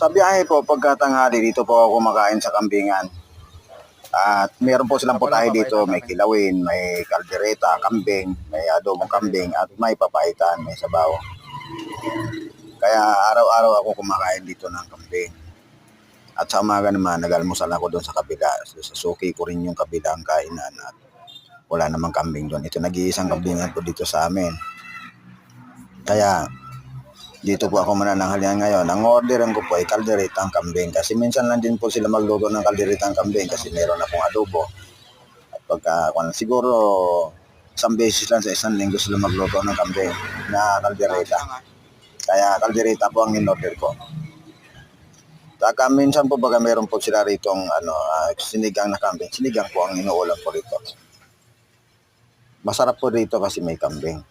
Sa biyahe po, pagkatanghali, dito po ako kumakain sa kambingan. At meron po silang putahe dito, may kilawin, may kaldereta, kambing, may adobong kambing, at may papaitan, may sabaw. Kaya araw-araw ako kumakain dito ng kambing. At sa umaga naman, nag-almusal ako doon sa kabila. Sa suki ko rin yung kabilang kainan at wala namang kambing doon. Ito nag-iisang kambingan po dito sa amin. Kaya dito po ako manananghalian ngayon. Ang orderan ko po ay kalderetang kambing. Kasi minsan lang din po sila magluto ng kalderetang kambing kasi meron akong adobo. At pagka, siguro, isang beses lang sa isang linggo sila magluto ng kambing na kaldereta. Kaya kaldereta po ang in-order ko. Saka minsan po baga meron po sila ritong sinigang na kambing. Sinigang po ang inuulam po rito. Masarap po dito kasi may kambing.